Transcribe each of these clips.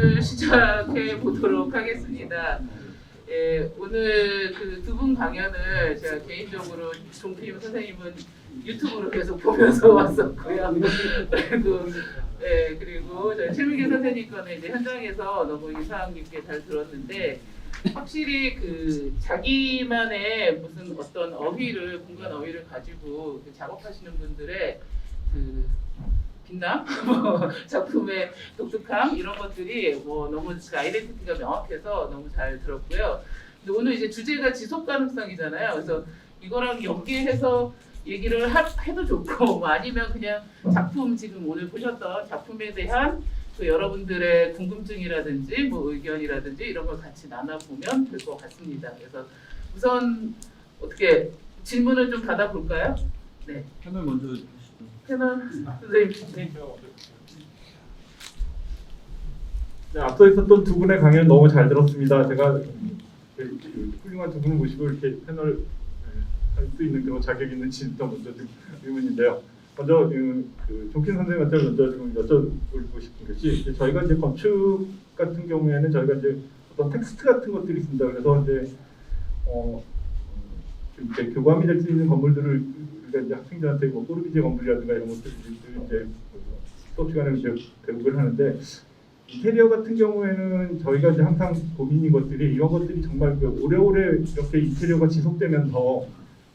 오늘 시작해 보도록 하겠습니다. 예, 오늘 그 두 분 강연을 제가 개인적으로 종필 선생님은 유튜브로 계속 보면서 왔었고요. 그리고 저희 최민기 선생님 거는 이제 현장에서 너무 인상 깊게 잘 들었는데, 확실히 그 자기만의 무슨 어떤 어휘를, 공간 어휘를 가지고 그 작업하시는 분들의 그 빛남, 작품의 독특함, 이런 것들이 너무 그 아이덴티티가 명확해서 너무 잘 들었고요. 근데 오늘 이제 주제가 지속 가능성이잖아요. 그래서 이거랑 연계해서 얘기를 해도 좋고, 아니면 그냥 작품, 지금 오늘 보셨던 작품에 대한 그 여러분들의 궁금증이라든지 의견이라든지 이런 걸 같이 나눠보면 될 것 같습니다. 그래서 우선 어떻게 질문을 좀 받아볼까요? 네. 패널 먼저. 패널 선생님. 네, 앞서 있었던 두 분의 강연 너무 잘 들었습니다. 제가 훌륭한 두 분을 모시고 이렇게 패널 할 수 있는 그런 자격이 있는지부터 먼저 좀 의문인데요. 먼저 종필 선생님한테 먼저 좀 여쭤보고 싶은 것이, 저희가 이제 건축 같은 경우에는 저희가 이제 어떤 텍스트 같은 것들이 있습니다. 그래서 이제 교감이 될 수 있는 건물들을 우리가 이제 학생들한테 꼬르비제 건물이라든가 이런 것들을 이제 수업 시간에 이제 배우를 하는데, 인테리어 같은 경우에는 저희가 이제 항상 고민인 것들이, 이런 것들이 정말 오래오래 이렇게 인테리어가 지속되면서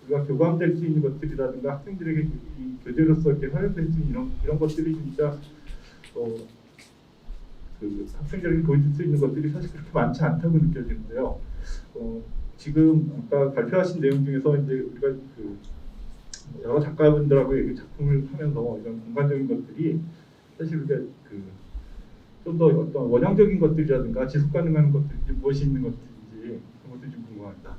우리가 교감될 수 있는 것들이라든가 학생들에게 이 교재로서 이렇게 활용될 수 있는 이런 것들이 진짜 그 학생들에게 보여줄 수 있는 것들이 사실 그렇게 많지 않다고 느껴지는데요. 지금 아까 발표하신 내용 중에서 이제 우리가 여러 작가분들하고 작품을 하면서 이런 공간적인 것들이 사실 우리가 좀 더 어떤 원형적인 것들이라든가 지속 가능한 것들이 무엇이 있는 것들인지 그런 것들이 좀 궁금합니다.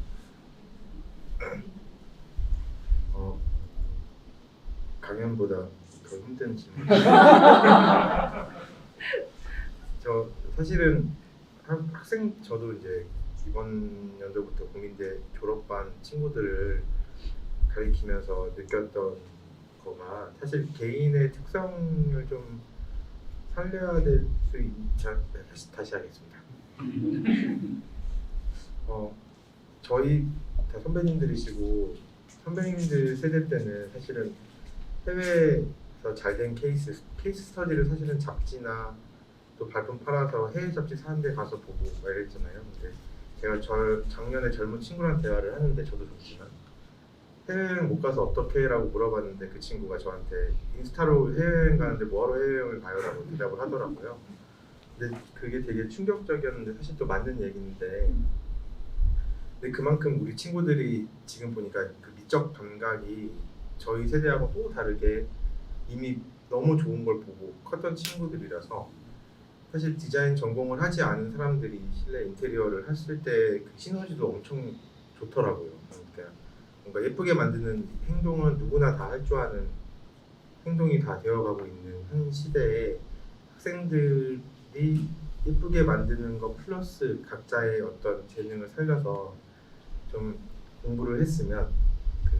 강연보다 더 힘든 질문. 저 사실은 저도 이제 이번 연도부터 공인대 졸업반 친구들을 가리키면서 느꼈던 거가, 사실 개인의 특성을 좀 살려야 될 수 있지. 다시 하겠습니다. 저희 다 선배님들이시고, 선배님들 세대 때는 사실은 해외에서 잘된 케이스 스터디를 사실은 잡지나 또 발품 팔아서 해외 잡지 사는 데 가서 보고 막 이랬잖아요. 근데 제가 작년에 젊은 친구랑 대화를 하는데, 저도 좋지만 해외여행 못 가서 어떻게 라고 물어봤는데, 그 친구가 저한테 인스타로 해외여행 가는데 뭐하러 해외여행을 가요? 라고 대답을 하더라고요. 근데 그게 되게 충격적이었는데, 사실 또 맞는 얘기인데, 근데 그만큼 우리 친구들이 지금 보니까 그 미적 감각이 저희 세대하고 또 다르게 이미 너무 좋은 걸 보고 컸던 친구들이라서, 사실 디자인 전공을 하지 않은 사람들이 실내 인테리어를 했을 때 그 시너지도 엄청 좋더라고요. 그러니까 뭔가 예쁘게 만드는 행동은 누구나 다 할 줄 아는 행동이 다 되어가고 있는 한 시대에, 학생들이 예쁘게 만드는 것 플러스 각자의 어떤 재능을 살려서 좀 공부를 했으면, 그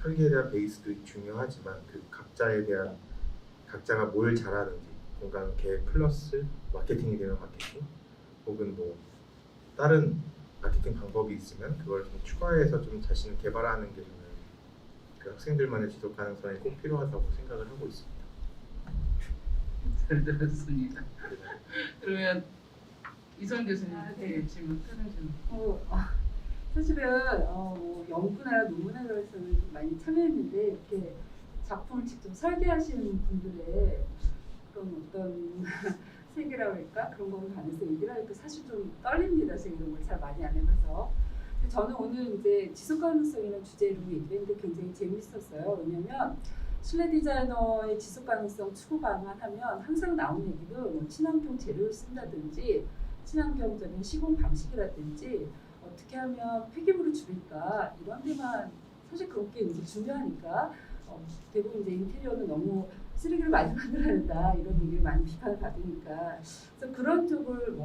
설계에 대한 베이스도 중요하지만 그 각자가 뭘 잘하는지, 공간 계획 플러스 마케팅이 되면 마케팅, 혹은 다른 마케팅 방법이 있으면 그걸 좀 추가해서 좀 자신을 개발하는 게 저는 그 학생들만의 지속 가능성이 꼭 필요하다고 생각을 하고 있습니다. 잘 들었습니다. 그러면 이선 교수님한테 질문, 다른 질문. 사실은 연구나 논문에서는 좀 많이 참여했는데, 이렇게 작품을 직접 설계하시는 분들의 그런 어떤 세계라고 할까? 그런 거를 가면서 얘기를 하니까 사실 좀 떨립니다. 제가 이런 걸 잘 많이 안 해봐서. 근데 저는 오늘 이제 지속 가능성이라는 주제로 얘기했는데 굉장히 재밌었어요. 왜냐면 실내 디자이너의 지속 가능성 추구가만 하면 항상 나오는 얘기도 친환경 재료를 쓴다든지, 친환경적인 시공 방식이라든지, 어떻게 하면 폐기물을 줄일까, 이런 데만 사실 그런 게 이제 중요하니까, 대부분 이제 인테리어는 너무 쓰레기를 많이 만들어낸다 이런 얘기를 많이 비판을 받으니까, 그래서 그런 쪽을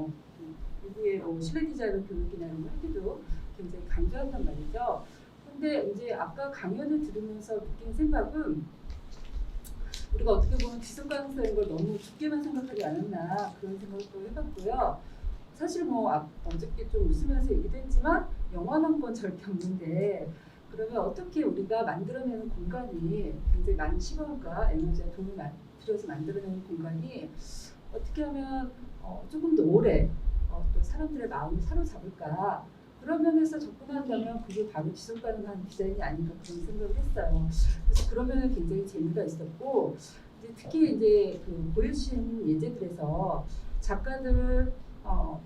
미국의 실내 디자이너 교육이나 이런 거 할 때도 굉장히 강조한단 말이죠. 근데 이제 아까 강연을 들으면서 느낀 생각은, 우리가 어떻게 보면 지속 가능성인 걸 너무 깊게만 생각하지 않았나 그런 생각을 또 해봤고요. 사실 뭐 어저께 좀 웃으면서 얘기도 했지만 영원한 건 절대 없는데 그러면 어떻게 우리가 만들어내는 공간이 굉장히 많은 시간과 에너지와 돈을 들여서 만들어내는 공간이 어떻게 하면 조금 더 오래 또 사람들의 마음을 사로잡을까 그런 면에서 접근한다면 그게 바로 지속 가능한 디자인이 아닌가 그런 생각을 했어요. 그래서 그런 면에 굉장히 재미가 있었고 이제 특히 이제 그 보여주신 예제들에서 작가들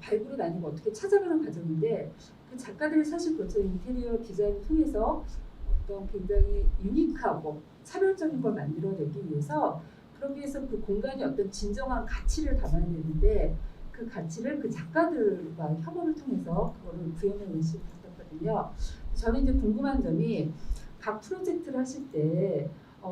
발굴이 아니고 어떻게 찾아가는 과정인데 그 작가들이 사실 그렇죠. 인테리어 디자인을 통해서 어떤 굉장히 유니크하고 차별적인 걸 만들어내기 위해서 그러기 위해서 그 공간이 어떤 진정한 가치를 담아야 되는데 그 가치를 그 작가들과 협업을 통해서 그거를 구현해내는 식을 봤거든요. 저는 이제 궁금한 점이 각 프로젝트를 하실 때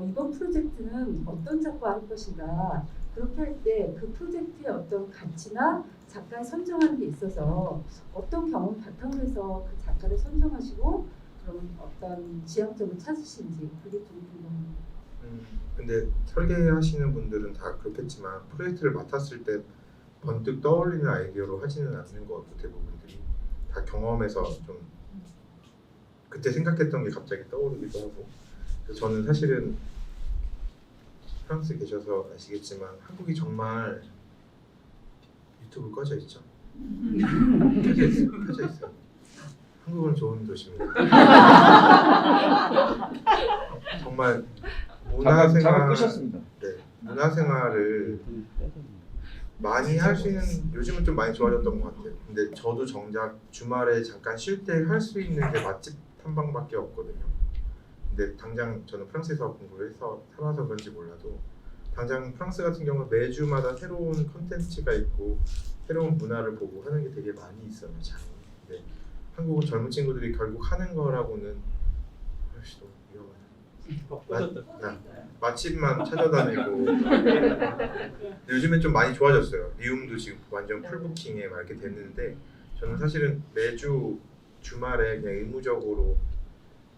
이번 프로젝트는 어떤 작가가 할 것인가 그렇게 할 때 그 프로젝트의 어떤 가치나 작가를 선정하는 데 있어서 어떤 경험 바탕으로 해서 그 작가를 선정하시고 그런 어떤 지향점을 찾으신지 그게 좀 궁금합니다. 근데 설계하시는 분들은 다 그렇겠지만 프로젝트를 맡았을 때 번뜩 떠올리는 아이디어로 하지는 않는 것 같고 대부분들이 다 경험에서 좀 그때 생각했던 게 갑자기 떠오르기도 하고 그래서 저는 사실은 프랑스에 계셔서 아시겠지만 한국이 정말 유튜브 꺼져 있죠? 켜져 있어요. 한국은 좋은 도시입니다. 정말 잠깐 끄셨습니다. 네, 문화생활을 많이 할 수 있는 요즘은 좀 많이 좋아졌던 것 같아요. 근데 저도 정작 주말에 잠깐 쉴 때 할 수 있는 게 맛집 탐방밖에 없거든요. 근데 당장 저는 프랑스에서 공부를 해서 살아서 그런지 몰라도 당장 프랑스 같은 경우는 매주마다 새로운 컨텐츠가 있고 새로운 문화를 보고 하는 게 되게 많이 있어요. 잘. 근데 한국은 젊은 친구들이 결국 하는 거라고는 훨씬 더 위험하다. 맛집만 찾아다니고 요즘엔 좀 많이 좋아졌어요. 리움도 지금 완전 풀부킹에 막 이렇게 됐는데 저는 사실은 매주 주말에 그냥 의무적으로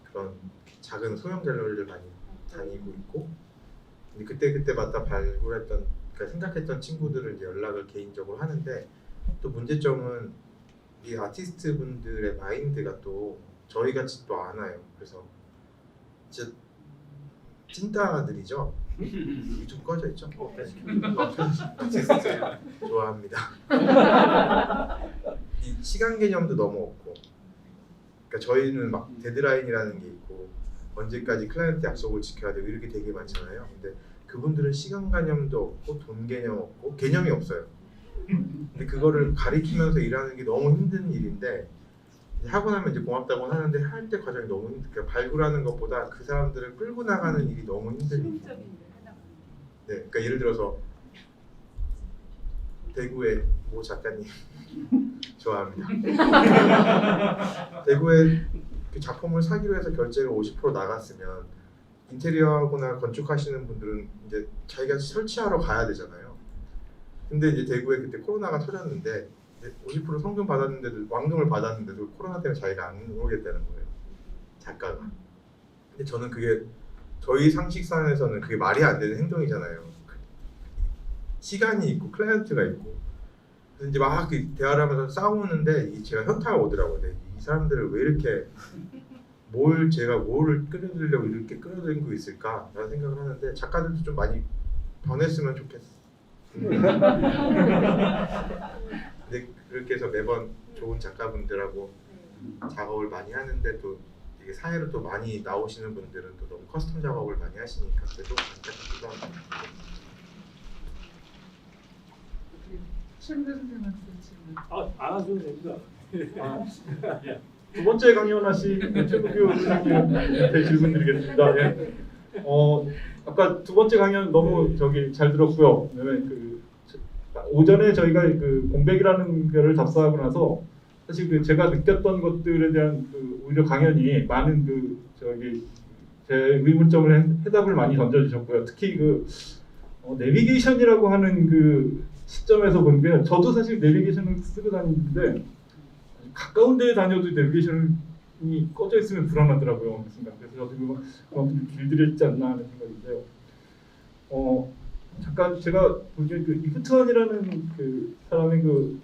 그런 작은 소형 갤러리를 많이 다니고 있고 근데 그때마다 발굴했던 그러니까 생각했던 친구들을 이제 연락을 개인적으로 하는데 또 문제점은 이 아티스트 분들의 마인드가 또 저희 같이 또 안 와요. 그래서 진짜 찐따들이죠. 유튜브 꺼져 있죠? 아티스트 좋아합니다. 이 시간 개념도 너무 없고 그러니까 저희는 막 데드라인이라는 게 있고 언제까지 클라이언트 약속을 지켜야 되고 이렇게 되게 많잖아요. 근데 그분들은 시간 개념도 없고 돈 개념 없고 개념이 없어요. 근데 그거를 가리키면서 일하는 게 너무 힘든 일인데 하고 나면 이제 고맙다고 하는데 할 때 과정이 너무 그러니까 발굴하는 것보다 그 사람들을 끌고 나가는 일이 너무 힘든 일이에요. 네, 그러니까 예를 들어서 대구의 모 작가님 좋아합니다. 대구에 그 작품을 사기로 해서 결제가 50% 나갔으면 인테리어하거나 건축하시는 분들은 이제 자기가 설치하러 가야 되잖아요. 근데 이제 대구에 그때 코로나가 터졌는데 50% 성금 받았는데도 왕금을 받았는데도 코로나 때문에 자기가 안 오겠다는 거예요. 작가가. 근데 저는 그게 저희 상식선에서는 그게 말이 안 되는 행동이잖아요. 시간이 있고 클라이언트가 있고 그래서 이제 막 대화를 하면서 싸우는데 제가 현타가 오더라고요. 이 사람들을 왜 이렇게 제가 뭐를 끌어들이려고 이렇게 끌어들이고 있을까라는 생각을 하는데 작가들도 좀 많이 변했으면 좋겠어요. 근데 그렇게 해서 매번 좋은 작가분들하고 작업을 많이 하는데 또 이게 사회로 또 많이 나오시는 분들은 또 너무 커스텀 작업을 많이 하시니까 그래도 안타깝기도 합니다. 최민대 선생님한테 질문. 안 하셔도 됩니다. 두 번째 강연하신 최국규 선생님한테 질문드리겠습니다. 예. 아까 두 번째 강연 너무 잘 들었고요. 오전에 저희가 그 공백이라는 거를 답사하고 나서 사실 제가 느꼈던 것들에 대한 오히려 강연이 많은 제 의문점을 해답을 많이 던져주셨고요. 특히 내비게이션이라고 하는 시점에서 본 게 저도 사실 내비게이션을 쓰고 다니는데 가까운 데에 다녀도 내비게이션이 꺼져 있으면 불안하더라고요. 그래서 저도 그만큼 길들여 있지 않나 하는 생각인데요. 잠깐 제가 보기에 그 이프트원이라는 그 사람의 그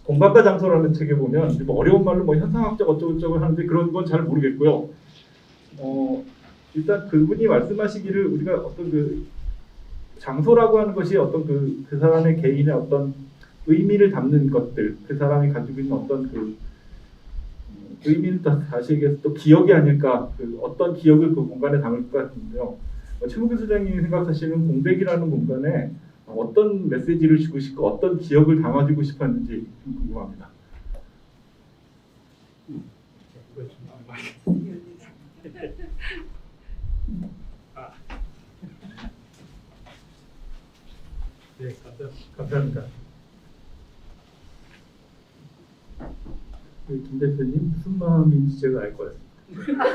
공간과 장소라는 책에 보면 이제 뭐 어려운 말로 뭐 현상학적 어쩌고저쩌고 하는데 그런 건 잘 모르겠고요. 일단 그분이 말씀하시기를 우리가 어떤 그 장소라고 하는 것이 어떤 그 사람의 개인의 어떤 의미를 담는 것들, 그 사람이 가지고 있는 어떤 그 의미는 다시 얘기해서 또 기억이 아닐까, 그 어떤 기억을 그 공간에 담을 것 같은데요. 최무규 소장님이 생각하시는 공백이라는 공간에 어떤 메시지를 주고 싶고 어떤 기억을 담아주고 싶었는지 좀 궁금합니다. 네, 감사합니다. 김 대표님 무슨 마음인지 제가 알 것 같습니다.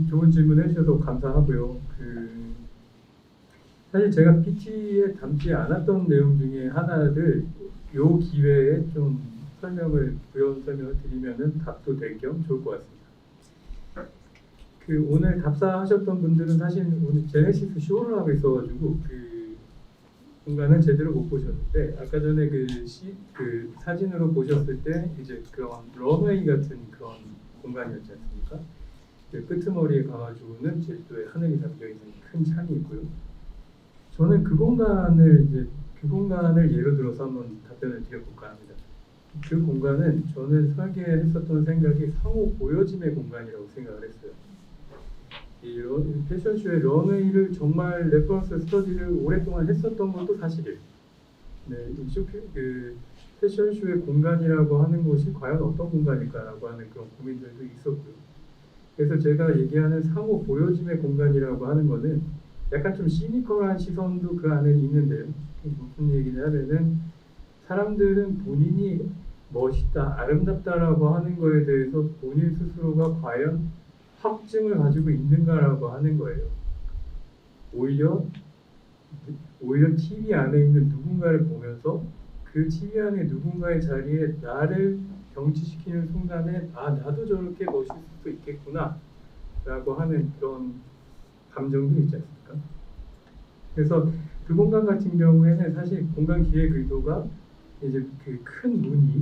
좋은 질문 해주셔서 감사하고요. 사실 제가 PT에 담지 않았던 내용 중에 하나를 요 기회에 좀 부연 설명을 드리면은 답도 될 겸 좋을 것 같습니다. 오늘 답사하셨던 분들은 사실 오늘 제네시스 쇼를 하고 있어가지고 그 공간을 제대로 못 보셨는데 아까 전에 그 사진으로 보셨을 때 이제 그런 런웨이 같은 그런 공간이었지 않습니까? 그 끄트머리에 가가지고는 제주도에 하늘이 담겨 있는 큰 창이 있고요. 저는 그 공간을 예로 들어서 한번 답변을 드려볼까 합니다. 그 공간은 저는 설계했었던 생각이 상호 보여짐의 공간이라고 생각을 했어요. 이 패션쇼의 런웨이를 정말 레퍼런스 스터디를 오랫동안 했었던 것도 사실이에요. 네, 그 패션쇼의 공간이라고 하는 것이 과연 어떤 공간일까라고 하는 그런 고민들도 있었고요. 그래서 제가 얘기하는 상호 보여짐의 공간이라고 하는 거는 약간 좀 시니컬한 시선도 그 안에 있는데요. 무슨 얘기냐 하면은 사람들은 본인이 멋있다, 아름답다라고 하는 거에 대해서 본인 스스로가 과연 확증을 가지고 있는가라고 하는 거예요. 오히려 TV 안에 있는 누군가를 보면서 그 TV 안에 누군가의 자리에 나를 경치시키는 순간에 나도 저렇게 멋있을 수 있겠구나 라고 하는 그런 감정도 있지 않습니까? 그래서 그 공간 같은 경우에는 사실 공간 기획 의도가 이제 그 큰 문이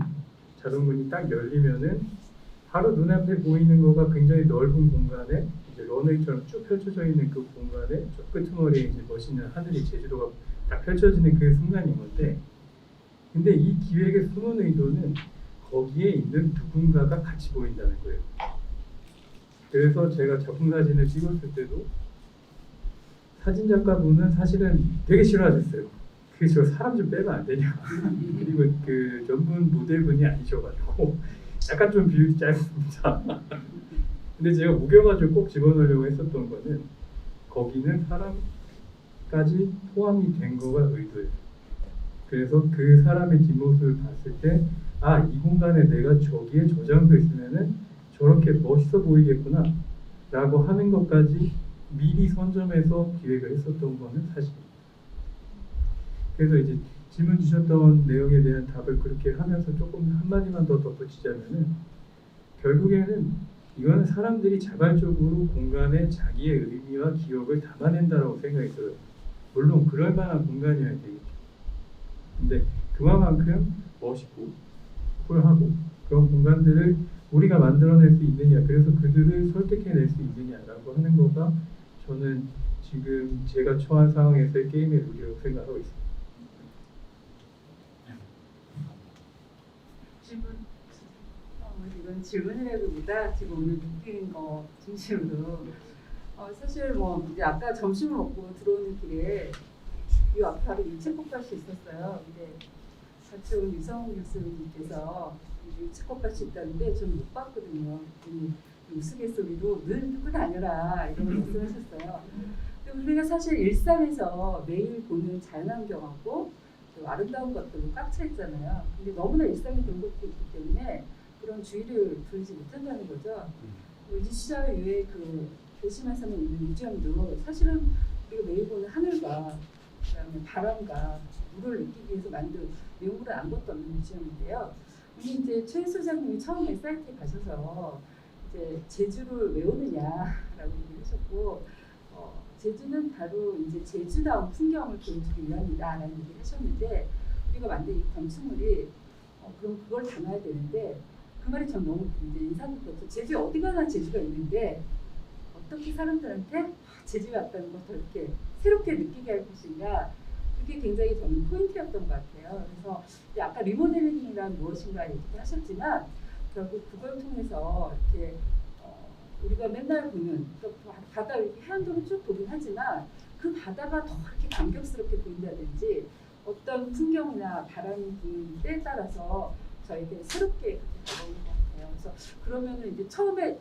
자동문이 딱 열리면은 바로 눈앞에 보이는 거가 굉장히 넓은 공간에 이제 런웨이처럼 쭉 펼쳐져 있는 그 공간에 저 끄트머리에 이제 멋있는 하늘이 제주도가 딱 펼쳐지는 그 순간인 건데, 근데 이 기획의 숨은 의도는 거기에 있는 누군가가 같이 보인다는 거예요. 그래서 제가 작품 사진을 찍었을 때도 사진 작가분은 사실은 되게 싫어하셨어요. 저 사람 좀 빼면 안 되냐. 그리고 그 전문 모델분이 아니셔가지고 약간 좀 비율이 짧습니다. 근데 제가 우겨가지고 꼭 집어넣으려고 했었던 거는 거기는 사람까지 포함이 된 거가 의도예요. 그래서 그 사람의 뒷모습을 봤을 때 이 공간에 내가 저기에 저장돼 있으면은 저렇게 멋있어 보이겠구나 라고 하는 것까지 미리 선점해서 기획을 했었던 거는 사실입니다. 그래서 이제 질문 주셨던 내용에 대한 답을 그렇게 하면서 조금 한마디만 더 덧붙이자면은 결국에는 이거는 사람들이 자발적으로 공간에 자기의 의미와 기억을 담아낸다라고 생각이 들어요. 물론 그럴 만한 공간이어야 되겠죠. 근데 그만큼 멋있고 쿨하고 그런 공간들을 우리가 만들어낼 수 있느냐, 그래서 그들을 설득해낼 수 있느냐라고 하는 거가 저는 지금 제가 처한 상황에서의 게임의 룰이라고 생각하고 있습니다. 이건 질문이라기보다 지금 오늘 느끼는 거 진심으로 사실 뭐 이제 아까 점심을 먹고 들어오는 길에 이 앞에 바로 유채꽃밭이 있었어요. 근데 같이 온 유성훈 교수님께서 유채꽃밭이 있다는데 저는 못 봤거든요. 우스갯소리로 늘 듣고 다녀라 이런 말씀하셨어요. 근데 우리가 사실 일상에서 매일 보는 자연환경하고 아름다운 것들로 꽉 차 있잖아요. 근데 너무나 일상에 그런 것도 있기 때문에 그런 주의를 두지 못한다는 거죠. 유지시절 위에 그 도심에서는 있는 뮤지엄도 사실은 우리가 매일 보는 하늘과 그다음에 바람과 물을 느끼기 위해서 만든 외국으로 아무것도 없는 뮤지엄인데요. 우리 이제 최 소장님이 처음에 사이트에 가셔서 이제 제주를 왜 오느냐라고 얘기하셨고 제주는 바로 이제 제주다운 풍경을 보여주기 위함이다라는 얘기를 하셨는데 우리가 만든 이 건축물이 그럼 그걸 담아야 되는데 그 말이 전 너무 이제 인상 깊었죠. 제주에 어디 가나 제주가 있는데 어떻게 사람들한테 제주에 왔다는 걸 더 이렇게 새롭게 느끼게 할 것인가 그게 굉장히 저는 포인트였던 것 같아요. 그래서 이제 아까 리모델링이란 무엇인가 얘기도 하셨지만 결국 그걸 통해서 이렇게 우리가 맨날 보는 바다 이렇게 해안도로 쭉 보긴 하지만 그 바다가 더 이렇게 감격스럽게 보인다든지 어떤 풍경이나 바람이 부는 때에 따라서 저에게 새롭게 다가오는 것 같아요. 그래서 그러면은 이제 처음에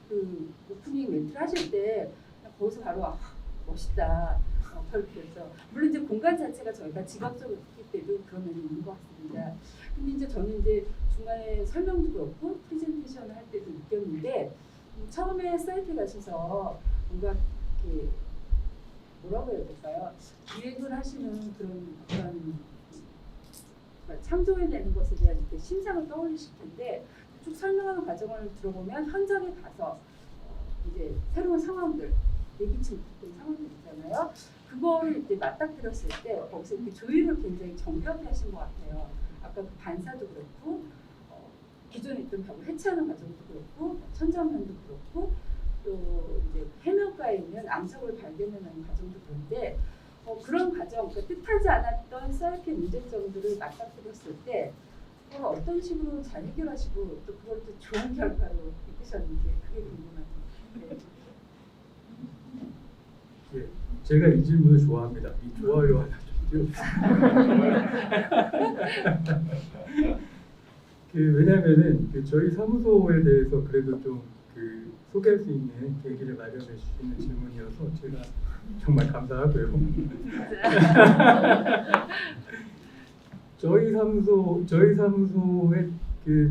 그 오프닝 멘트를 하실 때 거기서 바로 멋있다. 그렇게 해서 물론 이제 공간 자체가 저희가 직업적으로 했기 때도 그런 면이 있는 것 같습니다. 근데 이제 저는 이제 중간에 설명도 그렇고 프레젠테이션을 할 때도 느꼈는데 처음에 사이트에 가셔서 뭔가 이렇게 뭐라고 해야 될까요? 기획을 하시는 그런 어떤 창조해내는 것에 대한 이렇게 심상을 떠올리실 텐데 쭉 설명하는 과정을 들어보면 현장에 가서 이제 새로운 상황들 예기치 못했던 상황들 있잖아요. 그거를 이제 맞닥뜨렸을 때 거기서 이렇게 조율을 굉장히 정교하게 하신 것 같아요. 아까 그 반사도 그렇고 기존에 있던 벽을 해체하는 과정도 그렇고 천장면도 그렇고 또 이제 해변가에 있는 암석을 발견해내는 과정도 그런데 그런 과정, 그러니까 뜻하지 않았던 사이트 문제점들을 맞닥뜨렸을 때 그걸 어떤 식으로 잘 해결하시고 또 그걸 또 좋은 결과로 이끄셨는지 그게 궁금합니다. 네. 예, 제가 이 질문을 좋아합니다. 이 좋아요 하나 좀 왜냐면은 저희 사무소에 대해서 그래도 좀 소개할 수 있는 계기를 마련해 주시는 질문이어서 제가 정말 감사하고요. 저희 사무소의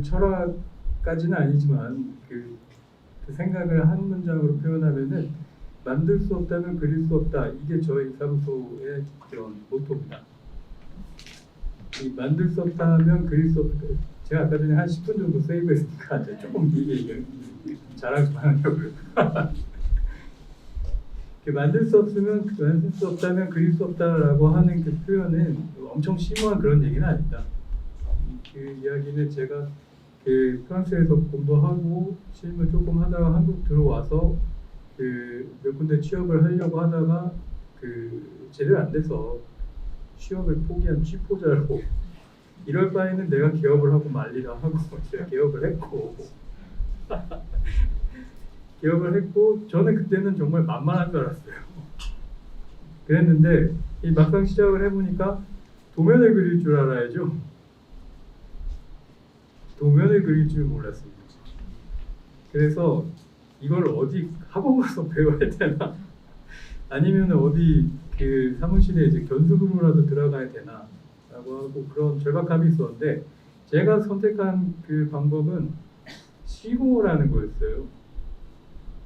철학까지는 아니지만 그 생각을 한 문장으로 표현하면은 만들 수 없다면 그릴 수 없다. 이게 저희 사무소의 그런 모토입니다. 이 만들 수 없다면 그릴 수 없다. 제가 아까 전에 한 10분 정도 세이브했으니까 조금 이게 자랑 좀 하려고요. 만들 수 없다면 그릴 수 없다라고 하는 그 표현은 엄청 심오한 그런 얘기는 아닙니다. 그 이야기는 제가 프랑스에서 공부하고 실무 조금 하다가 한국 들어와서 몇 군데 취업을 하려고 하다가 제대로 안 돼서 취업을 포기한 취포자로 이럴 바에는 내가 개업을 하고 말리라 하고 제가 개업을 했고 저는 그때는 정말 만만한 줄 알았어요. 그랬는데 이 막상 시작을 해보니까 도면을 그릴 줄 알아야죠. 도면을 그릴 줄 몰랐습니다. 그래서 이걸 어디 학원 가서 배워야 되나 아니면 어디 사무실에 이제 견습으로라도 들어가야 되나 라고 하고 그런 절박함이 있었는데 제가 선택한 그 방법은 시고라는 거였어요.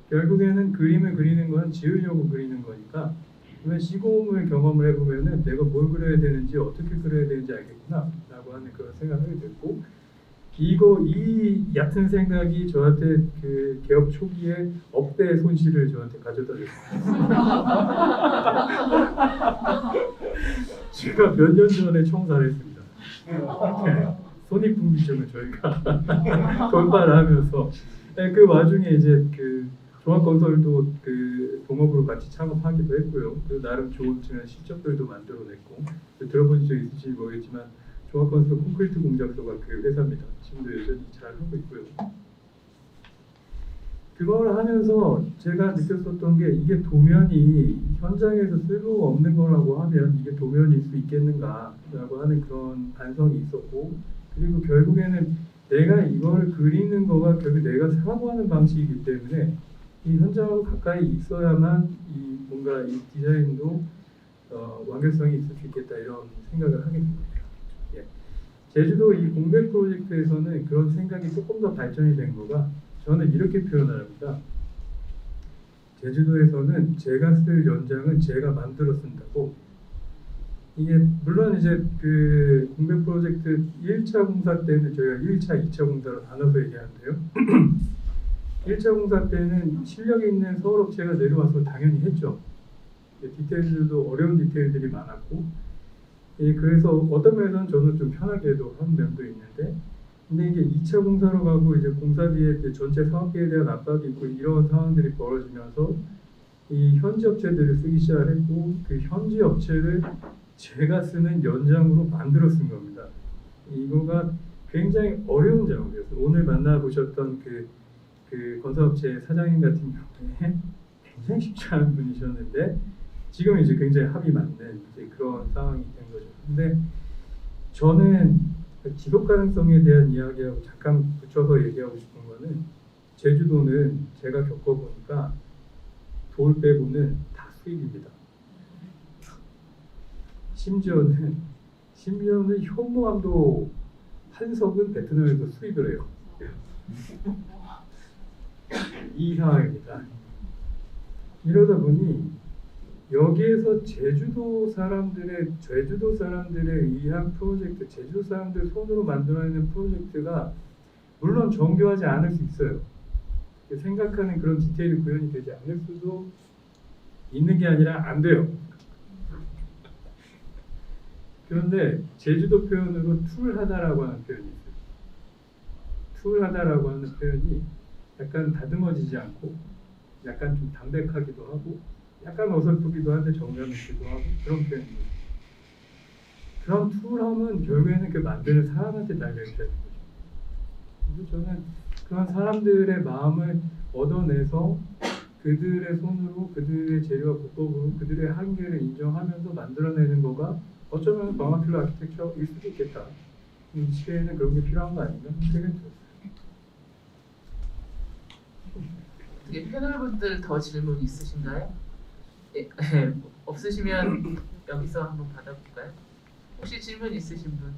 결국에는 그림을 그리는 건 지으려고 그리는 거니까 그러면 시공을 경험을 해보면은 내가 뭘 그려야 되는지 어떻게 그려야 되는지 알겠구나 라고 하는 그런 생각을 들고 이 얕은 생각이 저한테 개업 초기에 억대의 손실을 저한테 가져다 줬습니다. 제가 몇 년 전에 청산했습니다. 손익분기점을 저희가 돌파하면서 그 와중에 이제 종합건설도 동업으로 같이 창업하기도 했고요. 나름 좋은 실적들도 만들어냈고 들어보신 적 있으실지 모르겠지만 종합건설 콘크리트 공작소가 그 회사입니다. 지금도 여전히 잘 하고 있고요. 그걸 하면서 제가 느꼈었던 게 이게 도면이 현장에서 쓸모가 없는 거라고 하면 이게 도면일 수 있겠는가라고 하는 그런 반성이 있었고 그리고 결국에는 내가 이걸 그리는 거가 결국 내가 사고하는 방식이기 때문에 이 현장하고 가까이 있어야만 뭔가 이 디자인도 완결성이 있을 수 있겠다 이런 생각을 하게 된 겁니다. 예. 제주도 이 공백 프로젝트에서는 그런 생각이 조금 더 발전이 된 거가 저는 이렇게 표현을 합니다. 제주도에서는 제가 쓸 연장은 제가 만들어 쓴다고. 이게 물론 이제 공백 프로젝트 1차 공사 때는 저희가 1차, 2차 공사로 나눠서 얘기하는데요. 1차 공사 때는 실력 있는 서울 업체가 내려와서 당연히 했죠. 디테일들도 어려운 디테일들이 많았고, 그래서 어떤 면에서는 저는 좀 편하게도 한 면도 있는데, 근데 이게 2차 공사로 가고 이제 공사 뒤에 이제 전체 사업비에 대한 압박이 있고 이런 상황들이 벌어지면서 이 현지 업체들을 쓰기 시작했고, 그 현지 업체를 제가 쓰는 연장으로 만들어 쓴 겁니다. 이거가 굉장히 어려운 작업이었어요. 오늘 만나보셨던 그 건설업체 사장님 같은 경우에 굉장히 쉽지 않은 분이셨는데 지금 이제 굉장히 합이 맞는 이제 그런 상황이 된 거죠. 근데 저는 지속 가능성에 대한 이야기하고 잠깐 붙여서 얘기하고 싶은 거는 제주도는 제가 겪어보니까 돌 빼고는 다 수입입니다. 심지어는 현무암도 한석은 베트남에서 수입을 해요. 이 상황입니다. 이러다 보니 여기에서 제주도 사람들의 의한 프로젝트, 제주도 사람들 손으로 만들어내는 프로젝트가 물론 정교하지 않을 수 있어요. 생각하는 그런 디테일이 구현이 되지 않을 수도 있는 게 아니라 안 돼요. 그런데 제주도 표현으로 툴하다라고 하는 표현이 있어요. 툴하다라고 하는 표현이 약간 다듬어지지 않고 약간 좀 담백하기도 하고 약간 어설프기도 한데 정감 있기도 하고 그런 표현입니다. 그런 툴함은 결국에는 그 만드는 사람한테 달려있다는 거죠. 그래서 저는 그런 사람들의 마음을 얻어내서 그들의 손으로 그들의 재료와 고법으로 그들의 한계를 인정하면서 만들어내는 거가 어쩌면 버마킬러 아키텍처일 수도 있겠다. 이 시대에는 그런 게 필요한 거 아닌가 생각이 들었어요. 패널분들 더 질문 있으신가요? 예, 없으시면 여기서 한번 받아볼까요? 혹시 질문 있으신 분?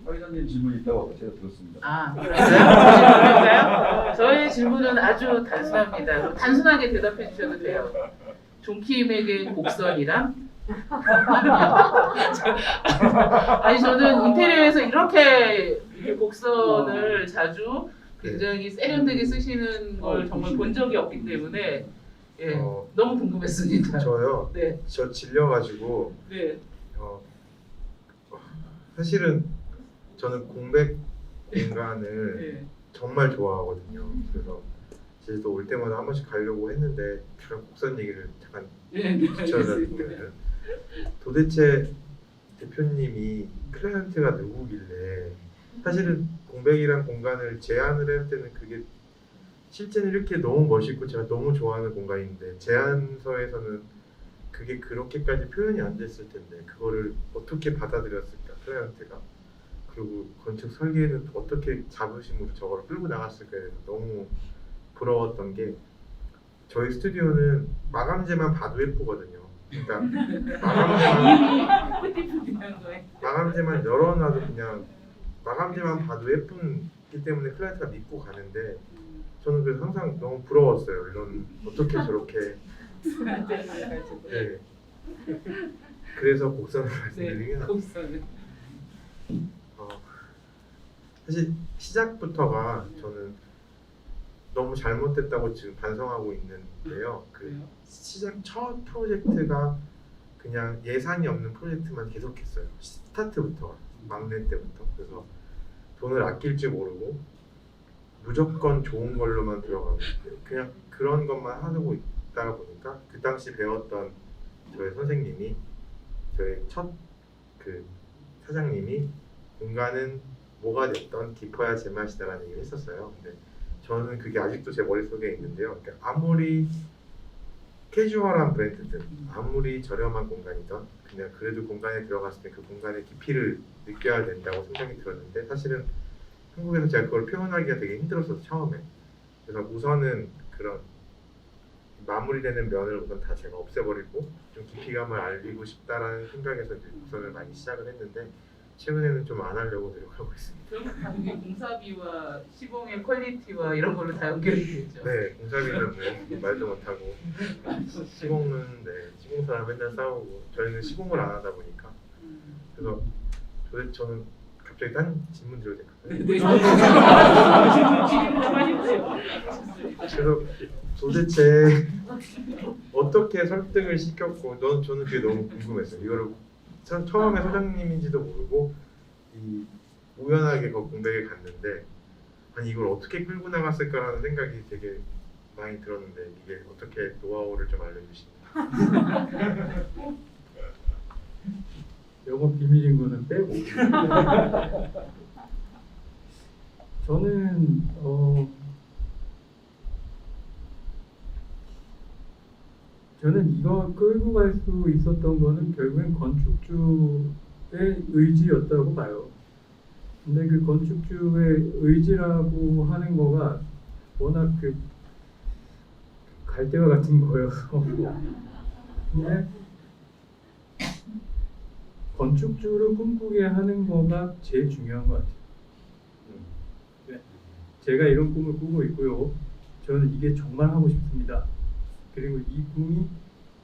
회장님 질문이 있다고 제가 들었습니다. 아, 그럴까요? 저의 질문은 아주 단순합니다. 단순하게 대답해 주셔도 돼요. 존킴에게 곡선이란? 아니 저는 인테리어에서 이렇게 곡선을 자주 굉장히 세련되게 쓰시는 걸 정말 본 적이 없기 때문에 예, 너무 궁금했습니다. 저요. 네. 저 질려가지고 네. 사실은 저는 공백 공간을 네. 정말 좋아하거든요. 그래서 제주도 올 때마다 한 번씩 가려고 했는데 그런 곡선 얘기를 잠깐 네. 붙여드리면 도대체 대표님이 클라이언트가 누구길래 사실은 공백이란 공간을 제안을 할 때는 그게 실제는 이렇게 너무 멋있고 제가 너무 좋아하는 공간인데 제안서에서는 그게 그렇게까지 표현이 안 됐을 텐데 그거를 어떻게 받아들였을까 클라이언트가 그리고 건축 설계는 어떻게 자부심으로 저걸 끌고 나갔을까에 대해서 너무 부러웠던 게 저희 스튜디오는 마감재만 봐도 예쁘거든요. 그러니까 마감재만 열어놔도 그냥 마감재만 봐도 예쁜기 때문에 클라이언트가 믿고 가는데 저는 그래서 항상 너무 부러웠어요. 이런 어떻게 저렇게 네. 그래서 곡선을 말씀드리면 곡선을 사실 시작부터가 저는 너무 잘못됐다고 지금 반성하고 있는데요. 그 시작 첫 프로젝트가 그냥 예산이 없는 프로젝트만 계속했어요. 스타트부터 막내 때부터. 그래서 돈을 아낄 줄 모르고 무조건 좋은 걸로만 들어가고 그냥 그런 것만 하고 있다가 보니까 그 당시 배웠던 저의 선생님이 저의 첫 그 사장님이 공간은 뭐가 됐던 깊어야 제맛이다라는 얘기를 했었어요. 근데 저는 그게 아직도 제 머릿속에 있는데요. 그러니까 아무리 캐주얼한 브랜드든 아무리 저렴한 공간이든 그냥 그래도 공간에 들어갔을 때 그 공간의 깊이를 느껴야 된다고 생각이 들었는데 사실은 한국에서 제가 그걸 표현하기가 되게 힘들었어서 처음에 그래서 우선은 그런 마무리되는 면을 우선 다 제가 없애버리고 좀 깊이감을 알리고 싶다라는 생각에서 이제 우선을 많이 시작을 했는데 최근에는 좀 안 하려고 노력하고 있습니다. 결국 다 그게 공사비와 시공의 퀄리티와 이런 걸로 다 연결이 되죠. 네, 공사비는 뭐 말도 못하고 시공은 네, 시공사랑 맨날 싸우고 저희는 시공을 안 하다 보니까 그래서 도대체 저는 갑자기 딴 질문 드려도 될까요? 네. 질문 많이 주세요. 그래서 도대체 어떻게 설득을 시켰고, 저는 그게 너무 궁금했어요. 이거를 처음에 소장님인지도 모르고 우연하게 그 공백에 갔는데, 아니 이걸 어떻게 끌고 나갔을까라는 생각이 되게 많이 들었는데, 이게 어떻게 노하우를 좀 알려주시나요? 영업 비밀인 거는 빼고. 저는 저는 이거 끌고 갈 수 있었던 거는 결국엔 건축주의 의지였다고 봐요. 근데 그 건축주의 의지라고 하는 거가 워낙 그 갈대와 같은 거여서 근데 건축주를 꿈꾸게 하는 거가 제일 중요한 것 같아요. 네. 제가 이런 꿈을 꾸고 있고요. 저는 이게 정말 하고 싶습니다. 그리고 이 꿈이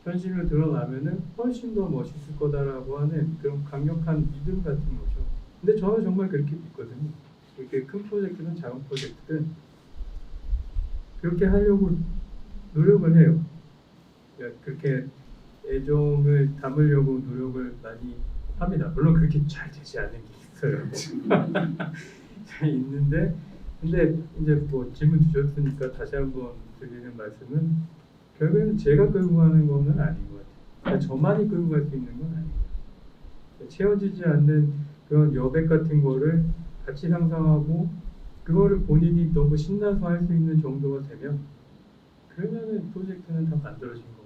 현실로 드러나면은 훨씬 더 멋있을 거다라고 하는 그런 강력한 믿음 같은 거죠. 근데 저는 정말 그렇게 믿거든요. 이렇게 큰 프로젝트든 작은 프로젝트든 그렇게 하려고 노력을 해요. 그러니까 그렇게 애정을 담으려고 노력을 많이 합니다. 물론 그렇게 잘 되지 않는 게 있어요. 잘 있는데, 근데 이제 뭐 질문 주셨으니까 다시 한번 드리는 말씀은 결국에는 제가 끌고 가는 거는 아닌 것 같아요. 그러니까 저만이 끌고 갈 수 있는 건 아닌 것 같아요. 채워지지 않는 그런 여백 같은 거를 같이 상상하고 그거를 본인이 너무 신나서 할 수 있는 정도가 되면 그러면은 프로젝트는 다 만들어진 것 같아요.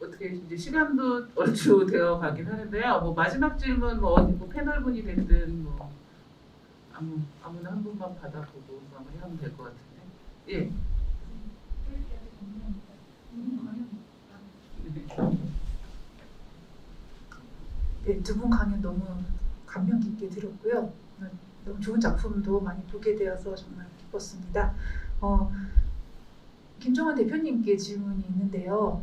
어떻게 이제 시간도 얼추 되어 가긴 하는데요. 뭐 마지막 질문 뭐 어디 뭐 패널분이 됐든 뭐 아무나 한 분만 받아보고 마무리하면 될 것 같은데. 예. 네, 두 분 강연 너무 감명 깊게 들었고요. 너무 좋은 작품도 많이 보게 되어서 정말 기뻤습니다. 김종환 대표님께 질문이 있는데요.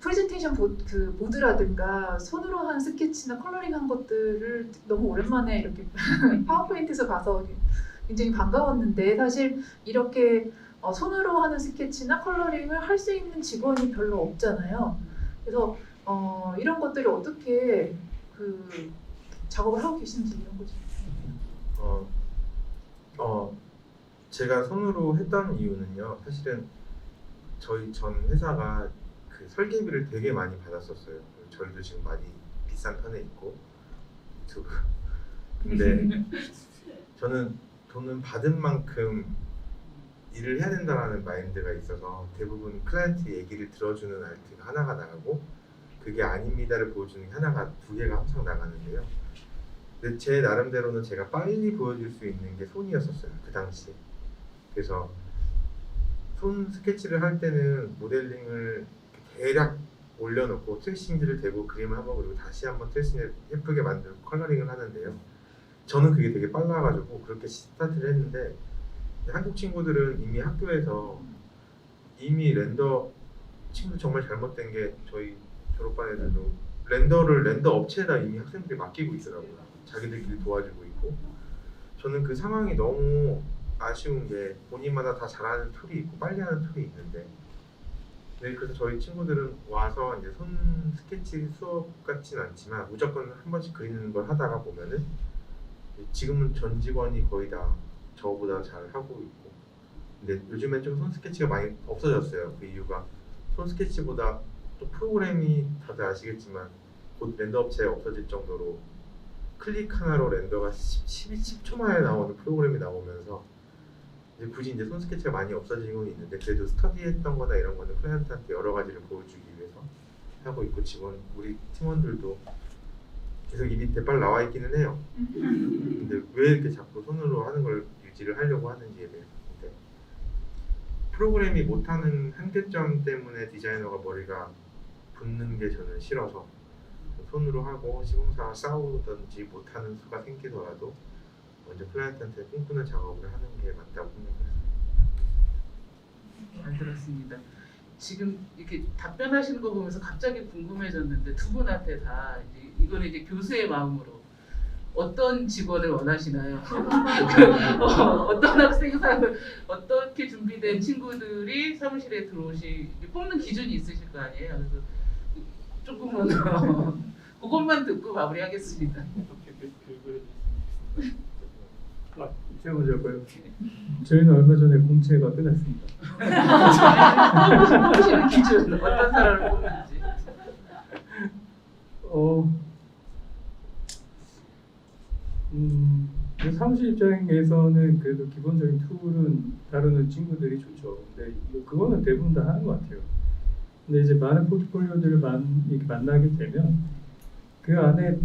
프레젠테이션 보드라든가 손으로 한 스케치나 컬러링한 것들을 너무 오랜만에 이렇게 파워포인트에서 봐서 굉장히 반가웠는데 사실 이렇게 손으로 하는 스케치나 컬러링을 할 수 있는 직원이 별로 없잖아요. 그래서 이런 것들을 어떻게 작업을 하고 계신지 이런 거죠. 제가 손으로 했던 이유는요. 사실은 저희 전 회사가 그 설계비를 되게 많이 받았었어요. 저희도 지금 많이 비싼 편에 있고 유튜브. 근데 저는 돈은 받은 만큼 일을 해야 된다라는 마인드가 있어서 대부분 클라이언트 얘기를 들어주는 아이트가 하나가 나가고 그게 아닙니다를 보여주는 게 두 개가 항상 나가는데요. 근데 제 나름대로는 제가 빨리 보여줄 수 있는 게 손이었었어요. 그 당시에. 그래서 손 스케치를 할 때는 모델링을 대략 올려놓고 트레이싱지를 대고 그림을 한번 그리고 다시 한번 트레이싱을 예쁘게 만들고 컬러링을 하는데요. 저는 그게 되게 빨라가지고 그렇게 스타트를 했는데 한국 친구들은 이미 학교에서 이미 렌더 친구들 정말 잘못된 게 저희 졸업반 애들도 렌더 업체에다 이미 학생들이 맡기고 있더라고요. 자기들끼리 도와주고 있고 저는 그 상황이 너무 아쉬운 게 본인마다 다 잘하는 툴이 있고 빨리 하는 툴이 있는데 네, 그래서 저희 친구들은 와서 이제 손 스케치 수업 같진 않지만 무조건 한 번씩 그리는 걸 하다가 보면은 지금은 전 직원이 거의 다 저보다 잘 하고 있고 근데 요즘엔 좀 손 스케치가 많이 없어졌어요. 그 이유가 손 스케치보다 또 프로그램이 다들 아시겠지만 곧 렌더 업체에 없어질 정도로 클릭 하나로 렌더가 10초 만에 나오는 프로그램이 나오면서 이제 굳이 이제 손 스케치가 많이 없어지고 있는데 그래도 스터디했던 거나 이런 거는 클라이언트한테 여러 가지를 보여주기 위해서 하고 있고 우리 팀원들도 계속 이 밑에 빨리 나와 있기는 해요. 근데 왜 이렇게 자꾸 손으로 하는 걸 유지를 하려고 하는지에 대해서 근데 프로그램이 못하는 한계점 때문에 디자이너가 머리가 붓는 게 저는 싫어서 손으로 하고 시공사와 싸우든지 못하는 수가 생기더라도 먼저 클라이언트한테 꿈꾸는 작업을 하는 게 맞다고 생각해요. 잘 들었습니다. 지금 이렇게 답변하시는 거 보면서 갑자기 궁금해졌는데 두 분한테 다 이거는 이제 교수의 마음으로 어떤 직원을 원하시나요? 어떤 학생상을 어떻게 준비된 친구들이 사무실에 뽑는 기준이 있으실 거 아니에요? 그래서 조금만 그것만 듣고 마무리하겠습니다. 제가 먼저 할까요? 저희는 얼마 전에 공채가 끝났습니다. 사무실 기준 어떤 사람을 뽑는지. 사무실 입장에서는 그래도 기본적인 툴은 다루는 친구들이 좋죠. 근데 뭐 그거는 대부분 다 하는 것 같아요. 근데 이제 많은 포트폴리오들을 이렇게 만나게 되면 그 안에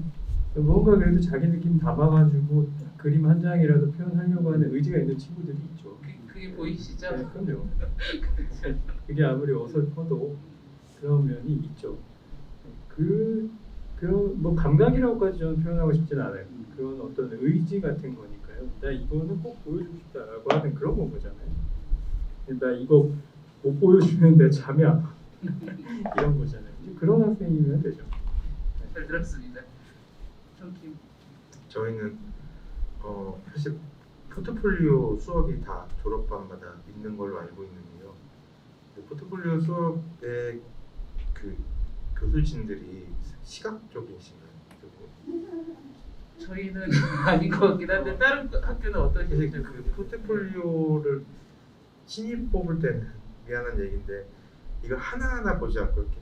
뭔가 그래도 자기 느낌 담아가지고 그림 한 장이라도 표현하려고 하는 의지가 있는 친구들이 있죠. 그게 보이시죠? 네, 그럼요. 그게 아무리 어설퍼도 그런 면이 있죠. 뭐 감각이라고까지 저는 표현하고 싶진 않아요. 그런 어떤 의지 같은 거니까요. 나 이거는 꼭 보여주고 싶다라고 하는 그런 건 거잖아요. 나 이거 못 보여주면 내 잠이 안 와. 이런 거잖아요. 그런 학생이면 되죠. 잘 들었습니다. 정팀. 저희는 사실 포트폴리오 수업이 다 졸업반마다 있는 걸로 알고 있는데요. 포트폴리오 수업의 그 교수진들이 시각적이신가요? 저희는 아닌 것 같긴 한데 다른 학교는 사실 어떠신지 그 포트폴리오를 신입 뽑을 때는 미안한 얘기인데 이걸 하나하나 보지 않고 이렇게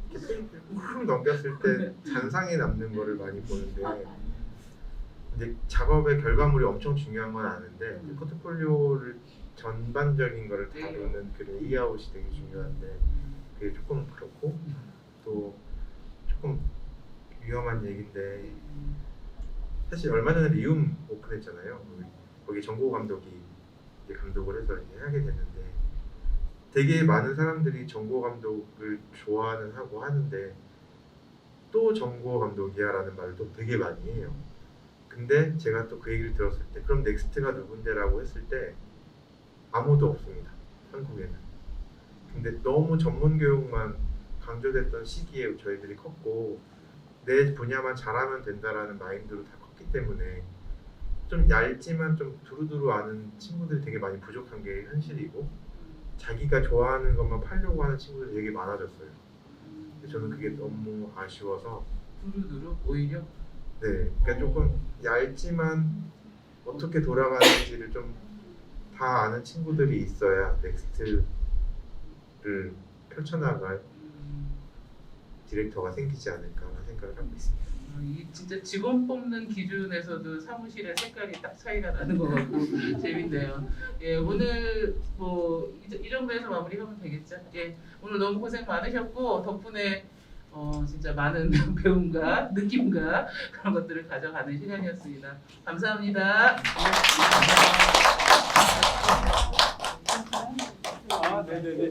페이지를 훅 넘겼을 때 잔상에 남는 거를 많이 보는데 이제 작업의 결과물이 엄청 중요한 건 아는데 그 포트폴리오를 전반적인 거를 다루는 그 레이아웃이 되게 중요한데 그게 조금 그렇고 또 조금 위험한 얘기인데 사실 얼마 전에 리움 오픈했잖아요. 거기 정보 감독이 이제 감독을 해서 이제 하게 됐는데 되게 많은 사람들이 정보 감독을 좋아하는 하고 하는데 또 정보 감독이야라는 말도 되게 많이 해요. 근데 제가 또 그 얘기를 들었을 때 그럼 넥스트가 누군데라고 했을 때 아무도 없습니다. 한국에는. 근데 너무 전문 교육만 강조됐던 시기에 저희들이 컸고 내 분야만 잘하면 된다라는 마인드로 다 컸기 때문에 좀 얇지만 좀 두루두루 아는 친구들이 되게 많이 부족한 게 현실이고 자기가 좋아하는 것만 팔려고 하는 친구들이 되게 많아졌어요. 근데 저는 그게 너무 아쉬워서 두루두루 오히려 네, 그러니까 조금 얇지만 어떻게 돌아가는지를 좀 다 아는 친구들이 있어야 넥스트를 펼쳐나갈 디렉터가 생기지 않을까 생각을 하고 있습니다. 이 진짜 직원 뽑는 기준에서도 사무실의 색깔이 딱 차이가 나는 것 같고 재밌네요. 예, 오늘 뭐 이 정도에서 마무리하면 되겠죠. 예, 오늘 너무 고생 많으셨고 덕분에 진짜 많은 배움과 느낌과 그런 것들을 가져가는 시간이었습니다. 감사합니다.